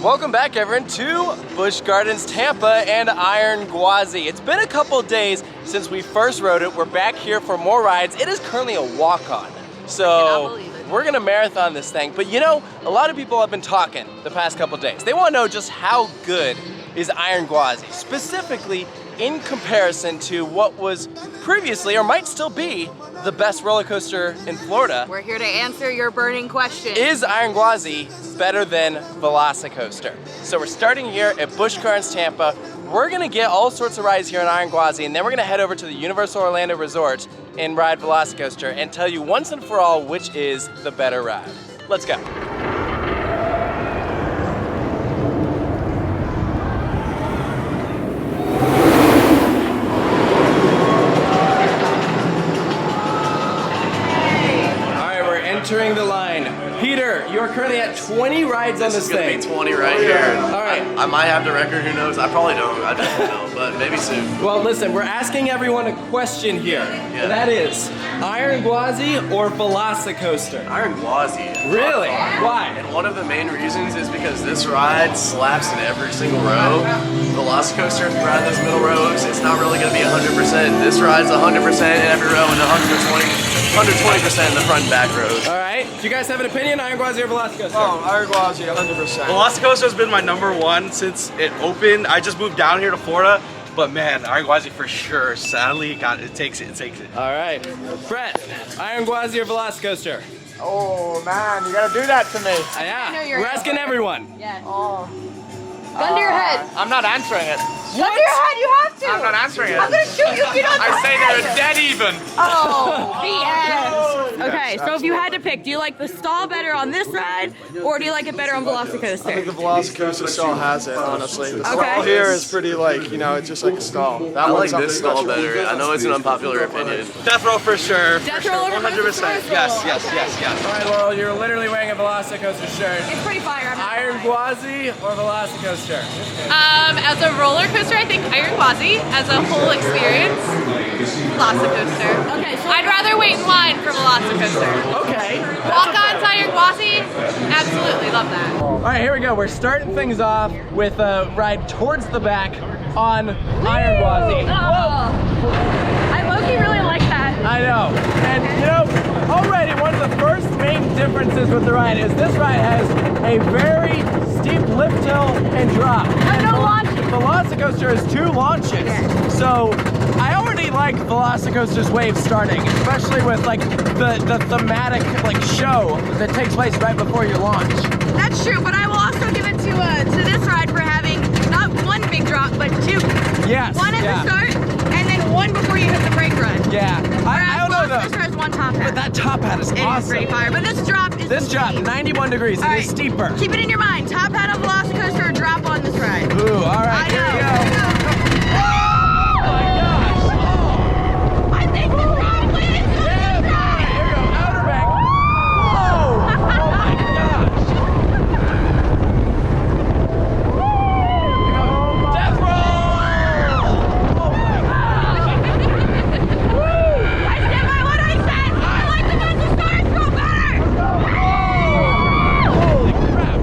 Welcome back, everyone, to Busch Gardens Tampa and Iron Gwazi. It's been a couple days since we first rode it. We're back here for more rides. It is currently a walk-on, so we're gonna marathon this thing. But you know, a lot of people have been talking the past couple days. They want to know just how good is Iron Gwazi, specifically in comparison to what was previously, or might still be, the best roller coaster in Florida. We're here to answer your burning question. Is Iron Gwazi better than Velocicoaster? So we're starting here at Busch Gardens Tampa. We're gonna get all sorts of rides here in Iron Gwazi, and then we're gonna head over to the Universal Orlando Resort and ride Velocicoaster and tell you once and for all which is the better ride. Let's go. Entering the line. Peter, you are currently at 20 rides on this thing. This is gonna be 20 right here. All right. I might have the record, who knows? I probably don't, I just don't know, but maybe soon. Well, listen, we're asking everyone a question here. Yeah. And that is, Iron Gwazi or Velocicoaster? Iron Gwazi. Really? Why? And one of the main reasons is because this ride slaps in every single row. Velocicoaster, if you ride those middle rows, it's not really gonna be 100%. This ride's 100% in every row and 120% in the front and back rows. All right. Do you guys have an opinion, Iron Gwazi or Velocicoaster? Oh, Iron Gwazi, 100%. Velocicoaster has been my #1 since it opened. I just moved down here to Florida, but man, Iron Gwazi for sure. Sadly, it takes it. All right. Brett, Iron Gwazi or Velocicoaster? Oh man, you gotta do that to me. Yeah. know you're We're right. asking everyone. Yes. Oh. Gun to your head. I'm not answering it. Gun to your head, you have to. I'm not answering it. I'm gonna shoot you if you don't. I say they're dead even. Oh, BS. Okay, so if you had to pick, do you like the stall better on this ride, or do you like it better on Velocicoaster? I think the Velocicoaster stall has it, honestly. The stall Okay. here is pretty like, you know, it's just like a stall. That I like one's something this stall special. better. I know it's an unpopular opinion. Death row for sure. Death row over 100%. Yes. All right, Laurel, you're literally wearing a Velocicoaster shirt. It's pretty fire. I'm not Iron gonna lie. Gwazi or Velocicoaster? As a roller coaster, I think Iron Gwazi. As a whole experience, Velocicoaster. Okay, so I'd rather wait in line for Velocicoaster. Okay. Walk on to Iron Gwazi, absolutely love that. All right, here we go. We're starting things off with a ride towards the back on Iron Gwazi. Oh, I low-key really like that. I know. And you know, already one of the first main differences with the ride is this ride has a very steep lift hill and drop. And no launches. Velocicoaster has 2 launches. So I already like Velocicoaster's wave starting, especially with like the thematic like show that takes place right before your launch. that's true, but I will also give it to this ride for having not one big drop, but 2. Yes. One at the start, and then one before you hit the brake run. Yeah. I don't know This though. has one top hat. But that top hat is It is awesome. pretty fire, but this drop is This drop, insane. 91 degrees. All It is right, steeper. Keep it in your mind. Top hat on Velocicoaster or drop on this ride. Ooh, all right, I here know. we go. Oh my gosh. I think the drop wins. Yeah, all right, here we go. Outer bank. Whoa! Oh my gosh. Death roll! Oh my gosh. I stand by what I said. I like the ones who started to go better. Holy crap.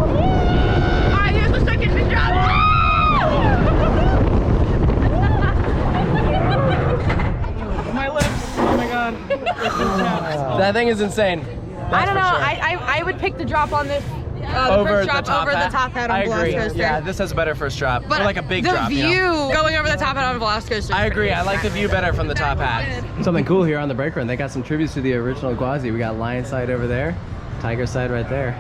Alright, here's the second big drop. My lips. Oh my god. That thing is insane. I don't know. That's for sure. I would pick the drop on this. The Over first the drop top over hat. the top hat on I agree. Velocicoaster. Yeah, this has a better first drop. But or like a big the drop. view You know? going over the top hat on Velocicoaster. I agree. I like the view better from the top hat. Something cool here on the brake run. They got some tributes to the original Gwazi. We got lion side over there, tiger side right there,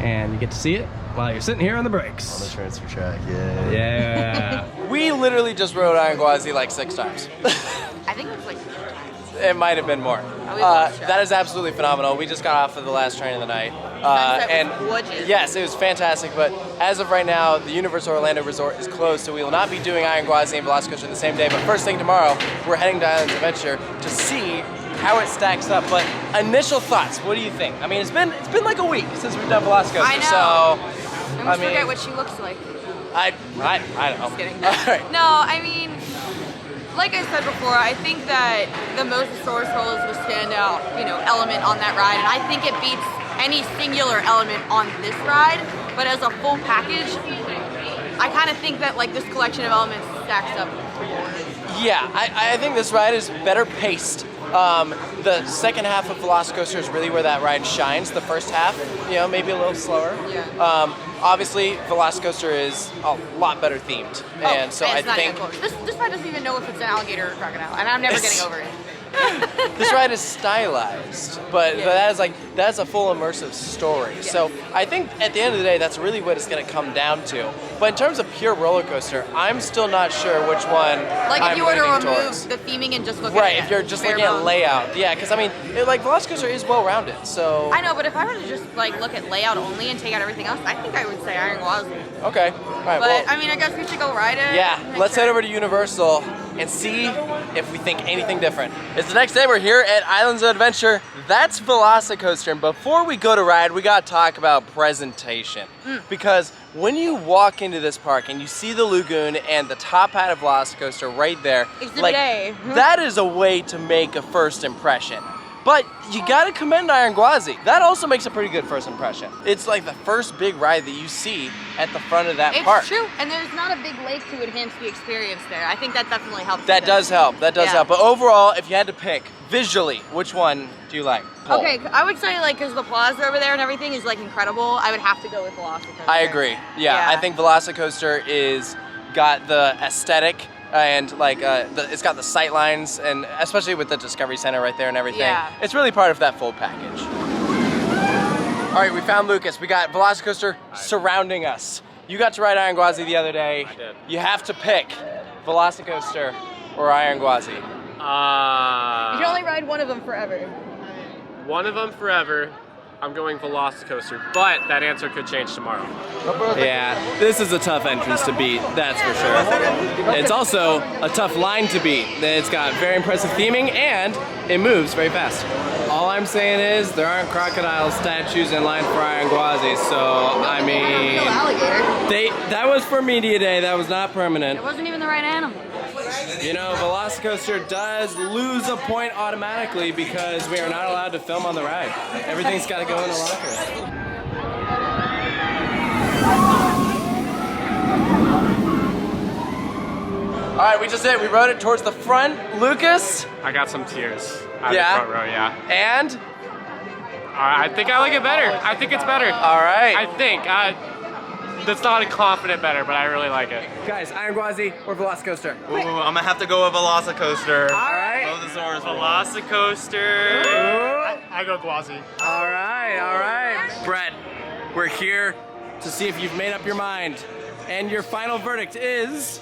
and you get to see it while you're sitting here on the brakes. On the transfer track, yeah. Yeah. We literally just rode Iron Gwazi like 6 times. I think it was like 3 times. It might have been more. That is absolutely phenomenal. We just got off of the last train of the night. Sunset was gorgeous. Yes, it was fantastic, but as of right now, the Universal Orlando Resort is closed, so we will not be doing Iron Gwazi and Velocicoaster the same day, but first thing tomorrow, we're heading to Islands Adventure to see how it stacks up. But initial thoughts, what do you think? I mean, it's been like a week since we've done Velocicoaster, I know. so I almost forget what she looks like. I don't know. Just kidding. All right. No, I mean, like I said before, I think that the Mosasaurus roll is the standout, element on that ride, and I think it beats any singular element on this ride. But as a full package, I kind of think that like this collection of elements stacks up. Yeah, I think this ride is better paced. The second half of Velocicoaster is really where that ride shines. The first half, maybe a little slower. Yeah. Obviously, Velocicoaster is a lot better themed, and so I it's not think even close. This ride doesn't even know if it's an alligator or a crocodile, and I'm never getting over it. this ride is stylized, but that's a full immersive story. Yes. So I think at the end of the day, that's really what it's going to come down to. But in terms of pure roller coaster, I'm still not sure which one. Like I'm if you were to leaning remove towards. the theming and just look Right, at it. if you're just bare looking at bones. layout, yeah, because I mean, Velocicoaster is well rounded, so. I know, but if I were to just like look at layout only and take out everything else, I think I would say Iron Gwazi. Okay, all right. But Well, I mean, I guess we should go ride it. yeah, Make let's sure. head over to Universal and see if we think anything different. It's the next day. We're here at Islands of Adventure. That's Velocicoaster, and before we go to ride, we got to talk about presentation. Because when you walk into this park and you see the lagoon and the top hat of Velocicoaster right there, Exhibit A. that is a way to make a first impression. But you gotta commend Iron Gwazi. That also makes a pretty good first impression. It's like the first big ride that you see at the front of that park. It's true, and there's not a big lake to enhance the experience there. I think that definitely helps. That with does it. help. That does Yeah. help. But overall, if you had to pick visually, which one do you like? Paul? Okay, I would say like because the plaza over there and everything is like incredible. I would have to go with Velocicoaster. I agree. Yeah, I think Velocicoaster is got the aesthetic and it's got the sight lines, and especially with the Discovery Center right there and everything. Yeah. It's really part of that full package. All right, we found Lucas. We got Velocicoaster surrounding us. You got to ride Iron Gwazi the other day. I did. You have to pick Velocicoaster or Iron Gwazi. You can only ride one of them forever. One of them forever. I'm going Velocicoaster, but that answer could change tomorrow. Yeah, this is a tough entrance to beat, that's for sure. It's also a tough line to beat. It's got very impressive theming and it moves very fast. All I'm saying is there aren't crocodile statues in line for Iron Gwazi, so I mean, Alligator. that was for media day, that was not permanent. It wasn't even the right animal. Velocicoaster does lose a point automatically because we are not allowed to film on the ride. Everything's got to go in the locker. All right, we just did it. We rode it towards the front. Lucas? I got some tears out Yeah? of the front row, yeah. And? I think I like it better. I think it's better. All right. I think. That's not a confident better, but I really like it. Guys, Iron Gwazi or Velocicoaster? Ooh, I'm gonna have to go with Velocicoaster. All right. Mosasaurus. Velocicoaster. I go Gwazi. All right. Brett, we're here to see if you've made up your mind. And your final verdict is?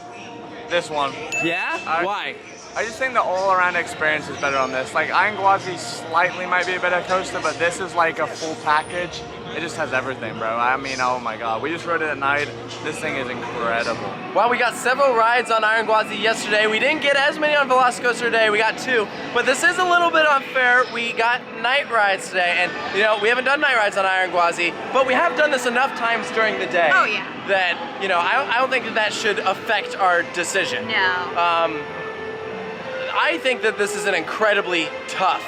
This one. Yeah? Why? I just think the all-around experience is better on this. Like Iron Gwazi slightly might be a better coaster, but this is like a full package. It just has everything, bro. I mean, oh my God. We just rode it at night. This thing is incredible. Well, we got several rides on Iron Gwazi yesterday. We didn't get as many on Velocicoaster today. We got 2, but this is a little bit unfair. We got night rides today, and we haven't done night rides on Iron Gwazi, but we have done this enough times during the day. Oh, yeah. That I don't think that should affect our decision. No. I think that this is an incredibly tough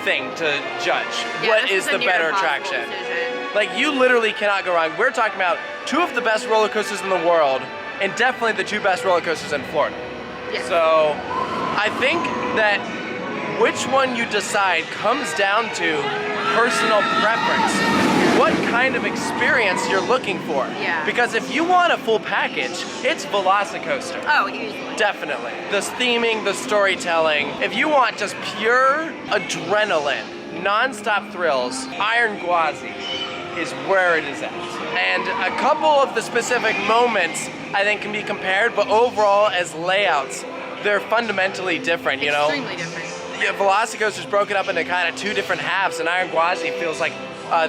thing to judge. Yeah, What this is a the near better impossible attraction? decision. Like, you literally cannot go wrong. We're talking about 2 of the best roller coasters in the world, and definitely the 2 best roller coasters in Florida. Yeah. So, I think that which one you decide comes down to personal preference. What kind of experience you're looking for. Yeah. Because if you want a full package, it's Velocicoaster. Oh, easily. Definitely. The theming, the storytelling. If you want just pure adrenaline, non-stop thrills, Iron Gwazi is where it is at. And a couple of the specific moments I think can be compared, but overall as layouts, they're fundamentally different, Extremely different. Yeah, Velocicoaster is broken up into kind of 2 different halves, and Iron Gwazi feels like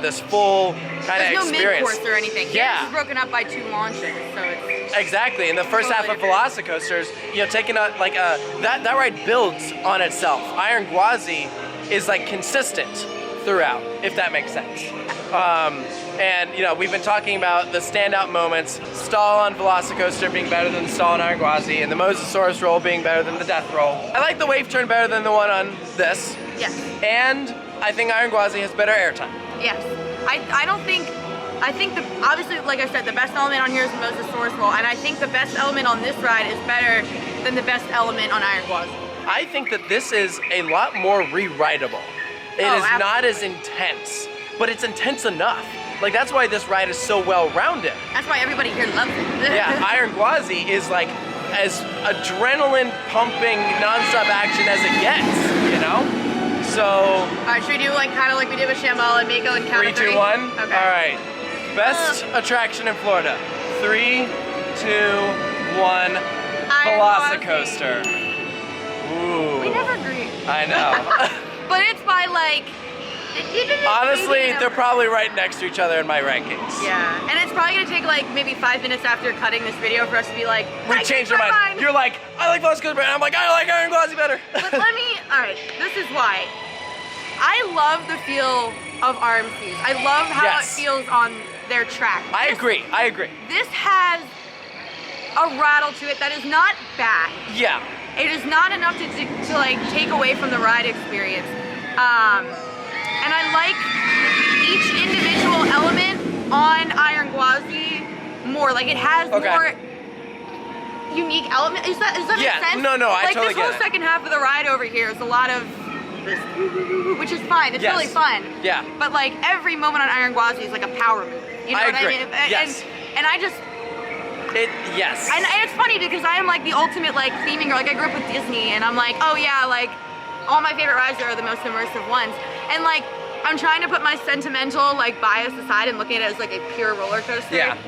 this full kind of There's no experience. mid-course or anything. Yeah. It's broken up by 2 launches, so it's... Exactly. In the first half of Totally Velocicoasters, taking that ride builds on itself. Iron Gwazi is like consistent throughout, if that makes sense. And you know, we've been talking about the standout moments, stall on Velocicoaster being better than the stall on Iron Gwazi, and the Mosasaurus roll being better than the death roll. I like the wave turn better than the one on this. Yes. And I think Iron Gwazi has better airtime. Yes. I think obviously, like I said, the best element on here is the Mosasaurus roll, and I think the best element on this ride is better than the best element on Iron Gwazi. I think that this is a lot more rewritable. It is not as intense, but it's intense enough. Like, that's why this ride is so well-rounded. That's why everybody here loves it. Yeah, Iron Gwazi is like as adrenaline-pumping, non-stop action as it gets, you know? So... All right, should we do like kind of like we did with Shambhala and Mako and count to 3? 3, 2, 1? Okay. All right. Best attraction in Florida. 3, 2, 1. Velocicoaster. Ooh. We never agree. I know. But it's by like... Honestly, they're probably right next to each other in my rankings. Yeah, and it's probably gonna take like maybe 5 minutes after cutting this video for us to be like, we changed our mind. You're like, I like Velocicoaster better, and I'm like, I like Iron Gwazi better. But alright, this is why. I love the feel of RMCs. I love how it feels on their track. I agree. This has a rattle to it that is not bad. Yeah. It is not enough to like take away from the ride experience. And I like each individual element on Iron Gwazi more. Like, it has more unique elements. Does that make sense? No, I totally get it. Like, this whole second half of the ride over here is a lot of which is fine. It's really fun. Yeah. But like, every moment on Iron Gwazi is like a power move. You know what I mean? Yes. And I just... Yes. And it's funny because I am like the ultimate like theming girl. Like, I grew up with Disney, and I'm like, oh yeah, like, all my favorite rides are the most immersive ones. And like, I'm trying to put my sentimental like bias aside and looking at it as like a pure roller coaster. Yeah.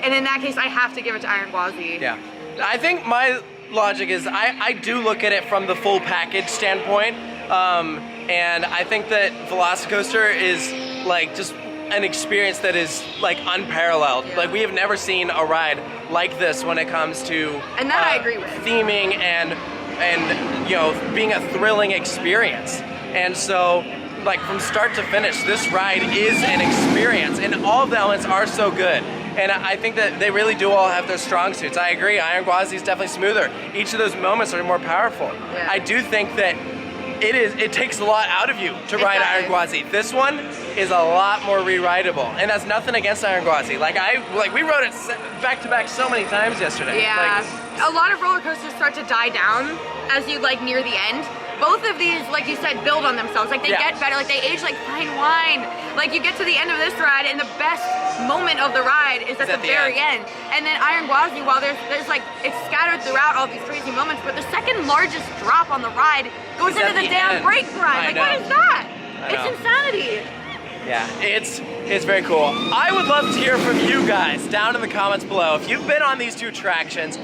And in that case, I have to give it to Iron Gwazi. Yeah. I think my logic is I do look at it from the full package standpoint. And I think that Velocicoaster is like just an experience that is like unparalleled. Like, we have never seen a ride like this when it comes to and that I agree with. Theming and you know, being a thrilling experience. And so, like, from start to finish, this ride is an experience, and all of the elements are so good. And I think that they really do all have their strong suits. I agree, Iron Gwazi is definitely smoother. Each of those moments are more powerful. Yeah. I do think that it takes a lot out of you to ride Iron Gwazi. This one is a lot more rewritable, and that's nothing against Iron Gwazi. Like we rode it back to back so many times yesterday. Yeah, a lot of roller coasters start to die down as you like near the end. Both of these, like you said, build on themselves. Like, they get better, like they age like fine wine. Like, you get to the end of this ride, and the best moment of the ride is at the very end. And then Iron Gwazi, while there's like, it's scattered throughout all these crazy moments, but the second largest drop on the ride goes into the damn brake ride. Like, what is that? It's insanity. Yeah, it's very cool. I would love to hear from you guys down in the comments below. If you've been on these two attractions,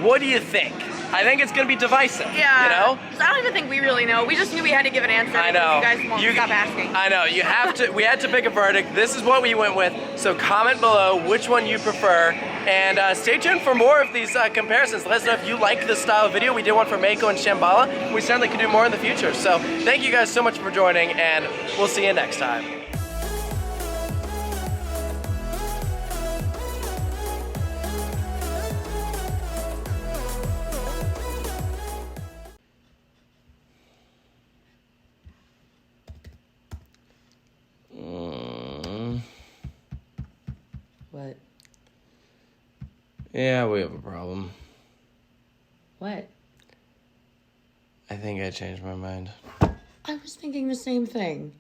what do you think? I think it's gonna be divisive. Yeah. You know? I don't even think we really know. We just knew we had to give an answer. I know. You guys won't stop asking. I know. You have to. We had to pick a verdict. This is what we went with. So comment below which one you prefer, and stay tuned for more of these comparisons. Let us know if you like this style of video. We did one for Mako and Shambhala. We certainly could do more in the future. So thank you guys so much for joining, and we'll see you next time. What? Yeah, we have a problem. What? I think I changed my mind. I was thinking the same thing.